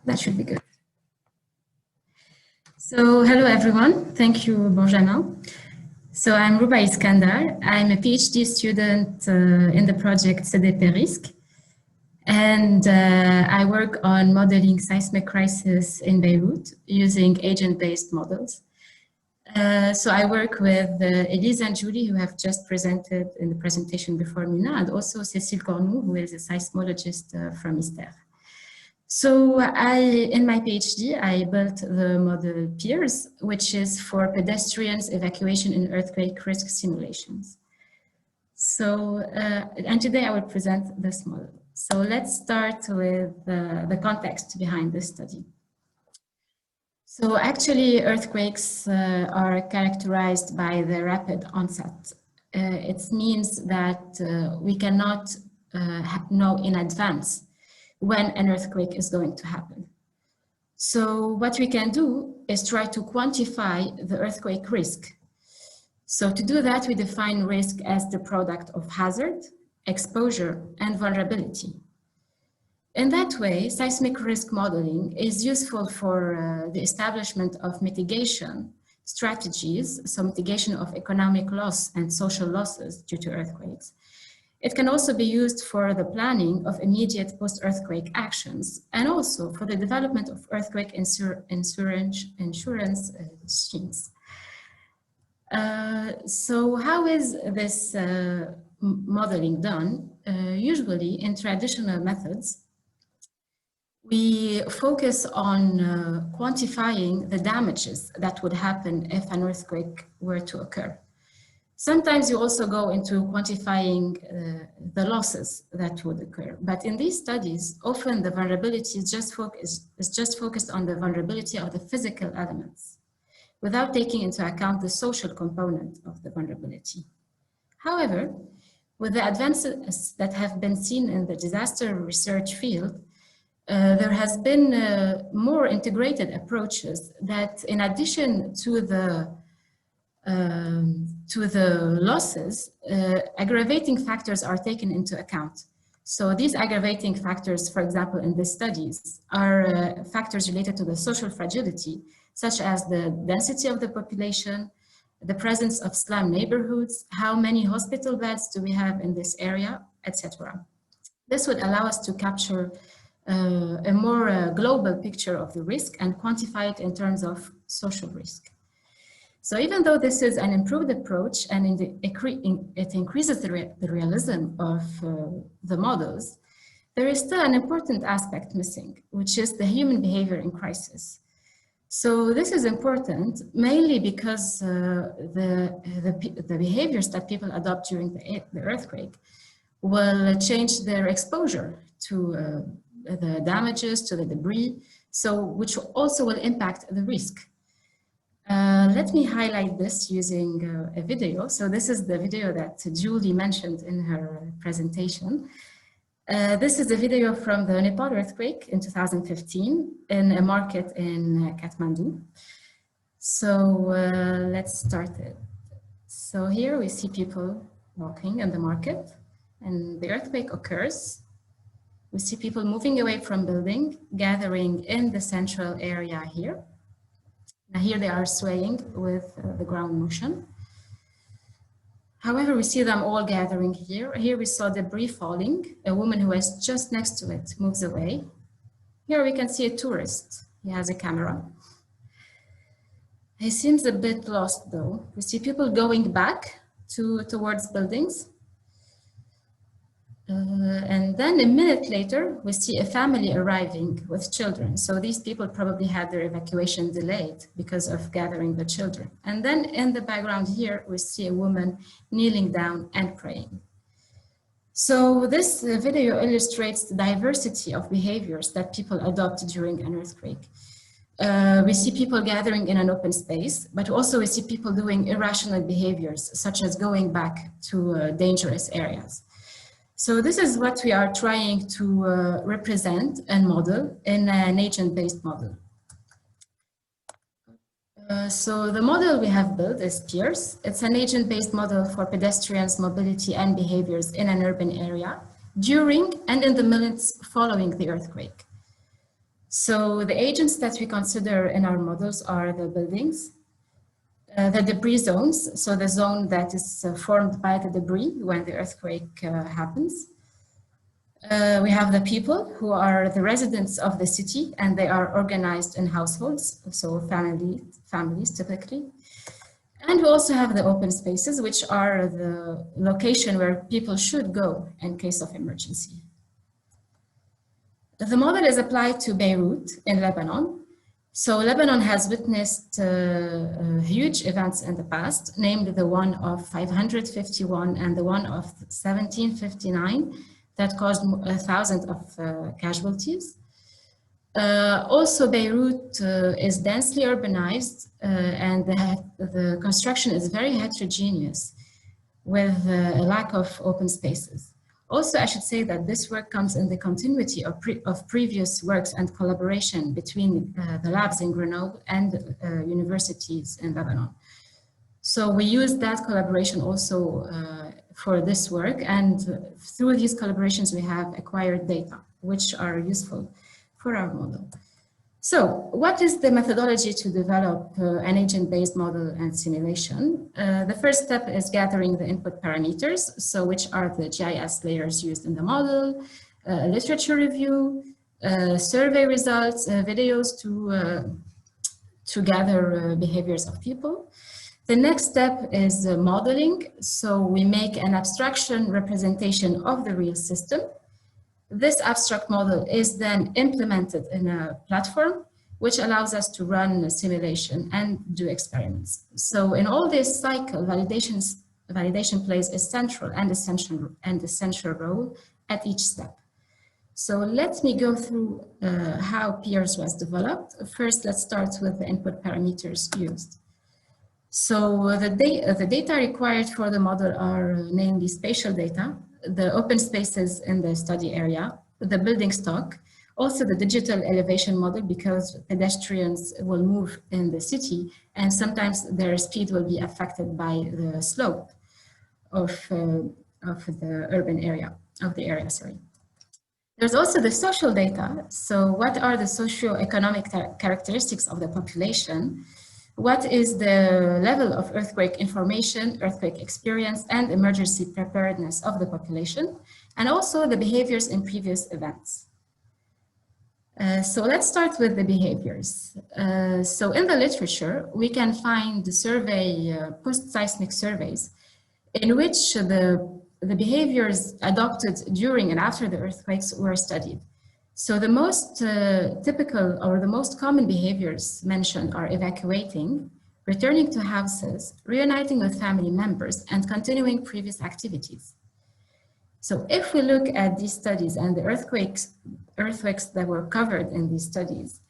That should be good. So, hello everyone. Thank you, Benjamin. So, I'm Rouba Iskandar. I'm a PhD student in the project CDP Risk. And I work on modeling seismic crisis in Beirut using agent-based models. So I work with Elise and Julie, who have just presented in the presentation before me now, and also Cécile Cornou, who is a seismologist from ISTerre. So in my PhD, I built the model PEERS, which is for pedestrians evacuation in earthquake risk simulations. So, and today I will present this model. So let's start with the context behind this study. So actually earthquakes are characterized by the rapid onset. It means that we cannot know in advance when an earthquake is going to happen. So what we can do is try to quantify the earthquake risk. So to do that, we define risk as the product of hazard, exposure, and vulnerability. In that way, seismic risk modeling is useful for the establishment of mitigation strategies, so mitigation of economic loss and social losses due to earthquakes. It can also be used for the planning of immediate post-earthquake actions and also for the development of earthquake insurance schemes. So how is this modeling done? Usually in traditional methods, we focus on quantifying the damages that would happen if an earthquake were to occur. Sometimes you also go into quantifying the losses that would occur. But in these studies, often the vulnerability is just focused on the vulnerability of the physical elements, without taking into account the social component of the vulnerability. However, with the advances that have been seen in the disaster research field, there has been more integrated approaches that, in addition to the losses, aggravating factors are taken into account. So these aggravating factors, for example, in these studies, are factors related to the social fragility, such as the density of the population, the presence of slum neighborhoods, how many hospital beds do we have in this area, etc. This would allow us to capture a more global picture of the risk and quantify it in terms of social risk. So even though this is an improved approach and it increases the realism of the models, there is still an important aspect missing, which is the human behavior in crisis. So this is important mainly because the behaviors that people adopt during the earthquake will change their exposure to the damages, to the debris, so which also will impact the risk. Let me highlight this using a video. So this is the video that Julie mentioned in her presentation. This is a video from the Nepal earthquake in 2015 in a market in Kathmandu. So let's start it. So here we see people walking in the market and the earthquake occurs. We see people moving away from building, gathering in the central area here. Now here they are swaying with the ground motion. However, we see them all gathering here. Here we saw debris falling. A woman who was just next to it moves away. Here we can see a tourist. He has a camera. He seems a bit lost though. We see people going back towards buildings. And then a minute later, we see a family arriving with children. So these people probably had their evacuation delayed because of gathering the children. And then in the background here, we see a woman kneeling down and praying. So this video illustrates the diversity of behaviors that people adopt during an earthquake. We see people gathering in an open space, but also we see people doing irrational behaviors, such as going back to dangerous areas. So this is what we are trying to represent and model in an agent-based model. So the model we have built is PEERS. It's an agent-based model for pedestrians' mobility and behaviors in an urban area during and in the minutes following the earthquake. So the agents that we consider in our models are the buildings, the debris zones, so the zone that is formed by the debris when the earthquake happens. We have the people who are the residents of the city, and they are organized in households, so families typically. And we also have the open spaces, which are the location where people should go in case of emergency. The model is applied to Beirut in Lebanon. So Lebanon has witnessed huge events in the past, namely the one of 551 and the one of 1759 that caused thousands of casualties. Also, Beirut is densely urbanized and the construction is very heterogeneous with a lack of open spaces. Also, I should say that this work comes in the continuity of previous works and collaboration between the labs in Grenoble and universities in Lebanon. So we use that collaboration also for this work, and through these collaborations we have acquired data which are useful for our model. So what is the methodology to develop an agent-based model and simulation? The first step is gathering the input parameters, so which are the GIS layers used in the model, literature review, survey results, videos to gather behaviors of people. The next step is modeling, so we make an abstraction representation of the real system. This abstract model is then implemented in a platform which allows us to run a simulation and do experiments. So in all this cycle, validation plays a central and essential role at each step. So let me go through how PIERS was developed. First, let's start with the input parameters used. So the data required for the model are namely spatial data, the open spaces in the study area, the building stock, also the digital elevation model, because pedestrians will move in the city and sometimes their speed will be affected by the slope of the urban area, sorry. There's also the social data. So what are the socio-economic characteristics of the population? What is the level of earthquake information, earthquake experience, and emergency preparedness of the population, and also the behaviors in previous events. So let's start with the behaviors. So in the literature, we can find the survey, post-seismic surveys, in which the behaviors adopted during and after the earthquakes were studied. So the most typical or the most common behaviors mentioned are evacuating, returning to houses, reuniting with family members, and continuing previous activities. So if we look at these studies and the earthquakes that were covered in these studies,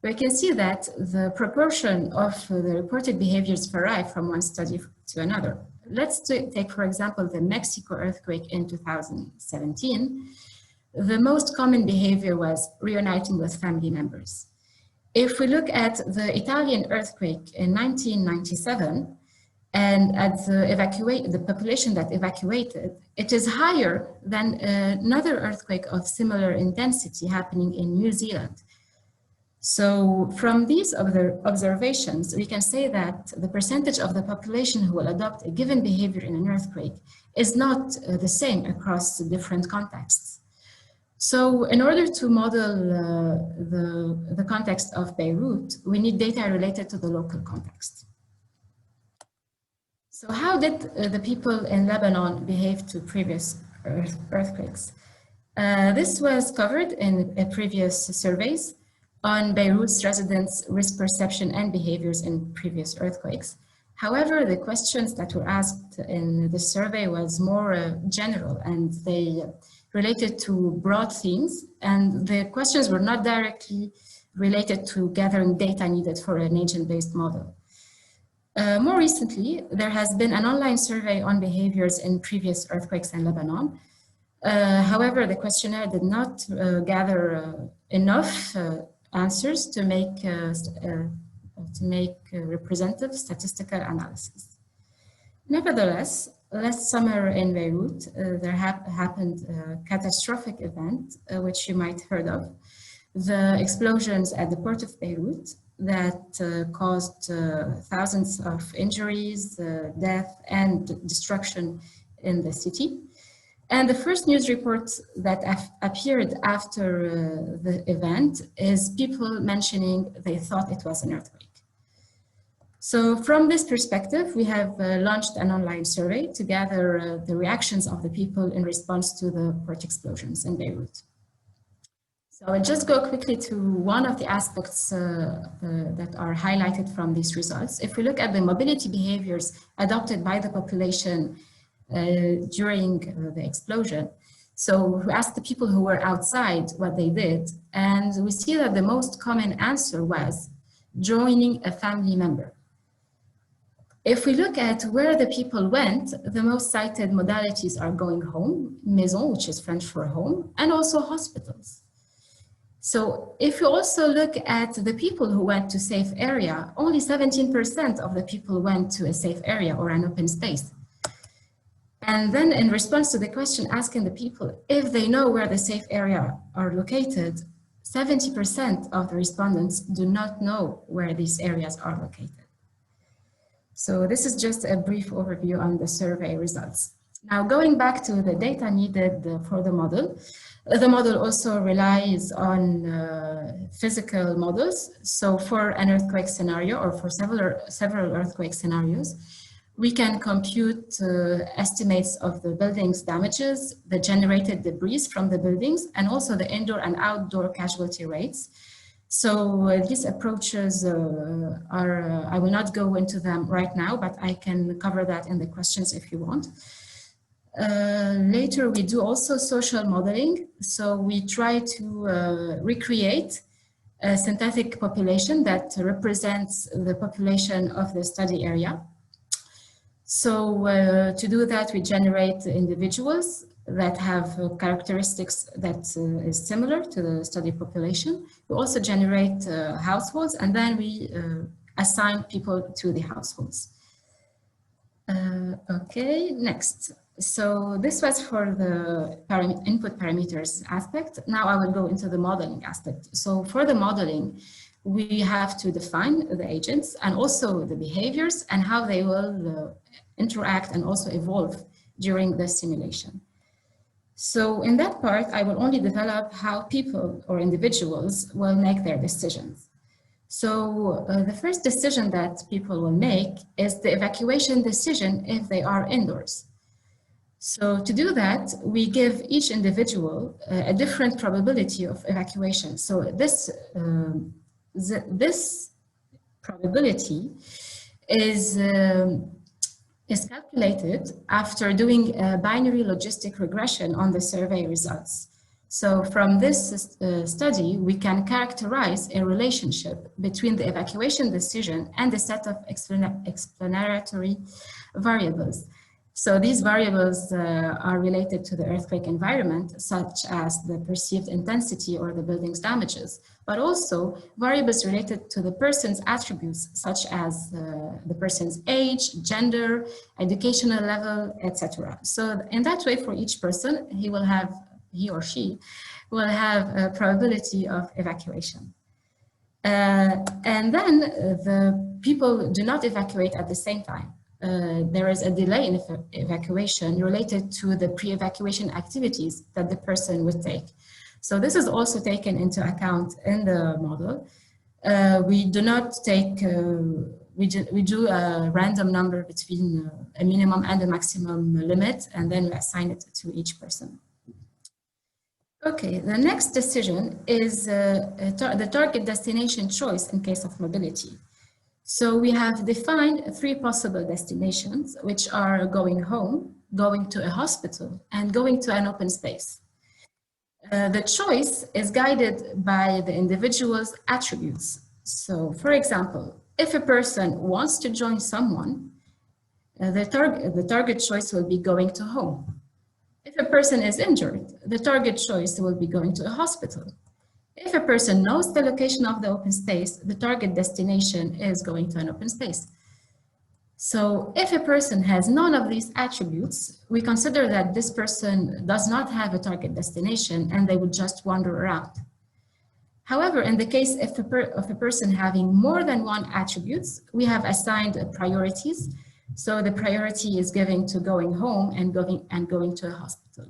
we can see that the proportion of the reported behaviors vary from one study to another. Let's take, for example, the Mexico earthquake in 2017. The most common behavior was reuniting with family members. If we look at the Italian earthquake in 1997 and at the population that evacuated, it is higher than another earthquake of similar intensity happening in New Zealand. So from these observations, we can say that the percentage of the population who will adopt a given behavior in an earthquake is not the same across different contexts. So in order to model the context of Beirut, we need data related to the local context. So how did the people in Lebanon behave to previous earthquakes? This was covered in previous surveys on Beirut's residents' risk perception and behaviors in previous earthquakes. However, the questions that were asked in the survey was more general, and they related to broad themes, and the questions were not directly related to gathering data needed for an agent-based model. More recently, there has been an online survey on behaviors in previous earthquakes in Lebanon. However, the questionnaire did not gather enough answers to make representative statistical analysis. Nevertheless, last summer in Beirut, there happened a catastrophic event, which you might have heard of, the explosions at the port of Beirut that caused thousands of injuries, death, and destruction in the city. And the first news report that appeared after the event is people mentioning they thought it was an earthquake. So from this perspective, we have launched an online survey to gather the reactions of the people in response to the port explosions in Beirut. So I'll just go quickly to one of the aspects that are highlighted from these results. If we look at the mobility behaviors adopted by the population during the explosion, so we asked the people who were outside what they did, and we see that the most common answer was joining a family member. If we look at where the people went, the most cited modalities are going home, maison, which is French for home, and also hospitals. So if you also look at the people who went to safe area, only 17% of the people went to a safe area or an open space. And then in response to the question asking the people if they know where the safe area are located, 70% of the respondents do not know where these areas are located. So this is just a brief overview on the survey results. Now going back to the data needed for the model also relies on physical models. So for an earthquake scenario or for several earthquake scenarios, we can compute estimates of the building's damages, the generated debris from the buildings, and also the indoor and outdoor casualty rates. So these approaches I will not go into them right now, but I can cover that in the questions if you want. Later, we do also social modeling. So we try to recreate a synthetic population that represents the population of the study area. So to do that, we generate individuals that have characteristics that is similar to the study population. We also generate households, and then we assign people to the households. Okay, next. So this was for the input parameters aspect. Now I will go into the modeling aspect. So for the modeling, we have to define the agents and also the behaviors and how they will interact and also evolve during the simulation. So in that part, I will only develop how people or individuals will make their decisions. So the first decision that people will make is the evacuation decision if they are indoors. So to do that, we give each individual a different probability of evacuation. So this probability is calculated after doing a binary logistic regression on the survey results. So from this study, we can characterize a relationship between the evacuation decision and the set of explanatory variables. So these variables are related to the earthquake environment, such as the perceived intensity or the building's damages, but also variables related to the person's attributes, such as the person's age, gender, educational level, etc. So in that way, for each person, he or she will have a probability of evacuation. And then the people do not evacuate at the same time. There is a delay in evacuation related to the pre-evacuation activities that the person would take. So this is also taken into account in the model. We do not take, we do a random number between a minimum and a maximum limit, and then we assign it to each person. Okay, the next decision is the target destination choice in case of mobility. So we have defined 3 possible destinations, which are going home, going to a hospital, and going to an open space. The choice is guided by the individual's attributes. So for example, if a person wants to join someone, the target choice will be going to home. If a person is injured, the target choice will be going to a hospital. If a person knows the location of the open space, the target destination is going to an open space. So if a person has none of these attributes, we consider that this person does not have a target destination and they would just wander around. However, in the case of a person having more than one attributes, we have assigned priorities. So the priority is given to going home and going to a hospital.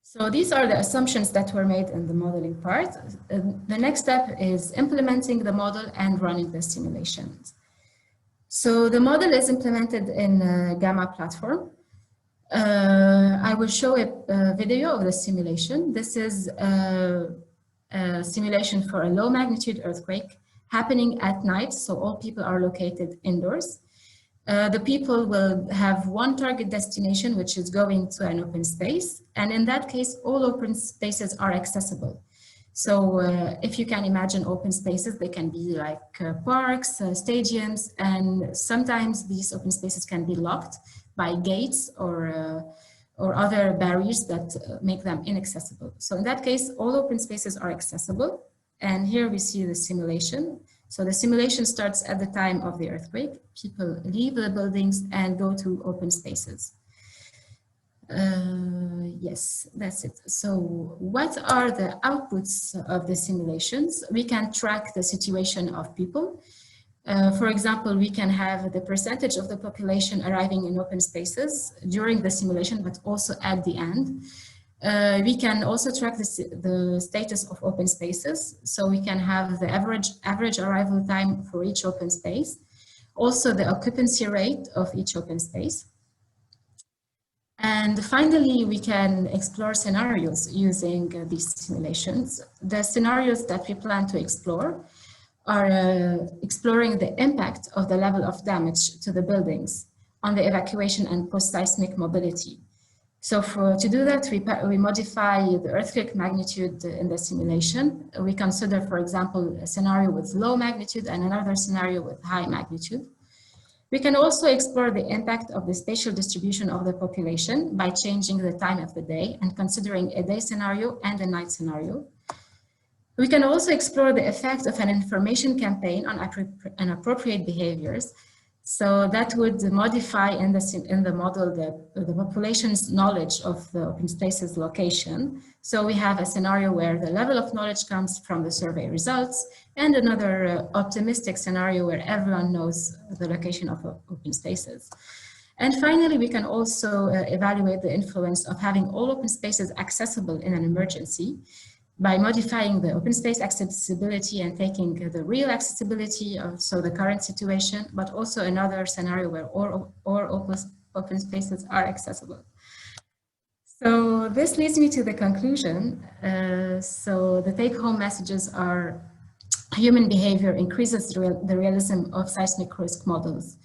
So these are the assumptions that were made in the modeling part. The next step is implementing the model and running the simulations. So the model is implemented in a Gamma platform. I will show a video of the simulation. This is a simulation for a low magnitude earthquake happening at night, so all people are located indoors. The people will have one target destination, which is going to an open space. And in that case, all open spaces are accessible. So if you can imagine open spaces, they can be like parks, stadiums, and sometimes these open spaces can be locked by gates or other barriers that make them inaccessible. So in that case, all open spaces are accessible. And here we see the simulation. So the simulation starts at the time of the earthquake. People leave the buildings and go to open spaces. Yes, that's it. So what are the outputs of the simulations? We can track the situation of people. For example, we can have the percentage of the population arriving in open spaces during the simulation, but also at the end. We can also track the status of open spaces. So we can have the average arrival time for each open space. Also the occupancy rate of each open space. And finally, we can explore scenarios using these simulations. The scenarios that we plan to explore are exploring the impact of the level of damage to the buildings on the evacuation and post-seismic mobility. So to do that, we modify the earthquake magnitude in the simulation. We consider, for example, a scenario with low magnitude and another scenario with high magnitude. We can also explore the impact of the spatial distribution of the population by changing the time of the day and considering a day scenario and a night scenario. We can also explore the effect of an information campaign on inappropriate behaviors. So that would modify in the model the population's knowledge of the open spaces location. So we have a scenario where the level of knowledge comes from the survey results, and another optimistic scenario where everyone knows the location of open spaces. And finally, we can also evaluate the influence of having all open spaces accessible in an emergency by modifying the open space accessibility and taking the real accessibility of the current situation, but also another scenario where all open spaces are accessible. So this leads me to the conclusion. So the take-home messages are: human behavior increases the realism of seismic risk models.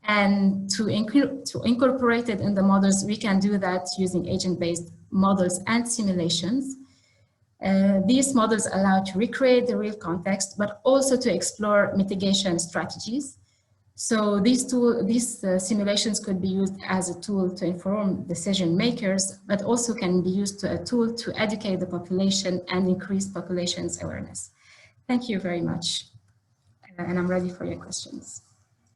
And to incorporate it in the models, we can do that using agent-based models and simulations. These models allow to recreate the real context, but also to explore mitigation strategies. So these simulations could be used as a tool to inform decision makers, but also can be used as a tool to educate the population and increase population's awareness. Thank you very much. And I'm ready for your questions.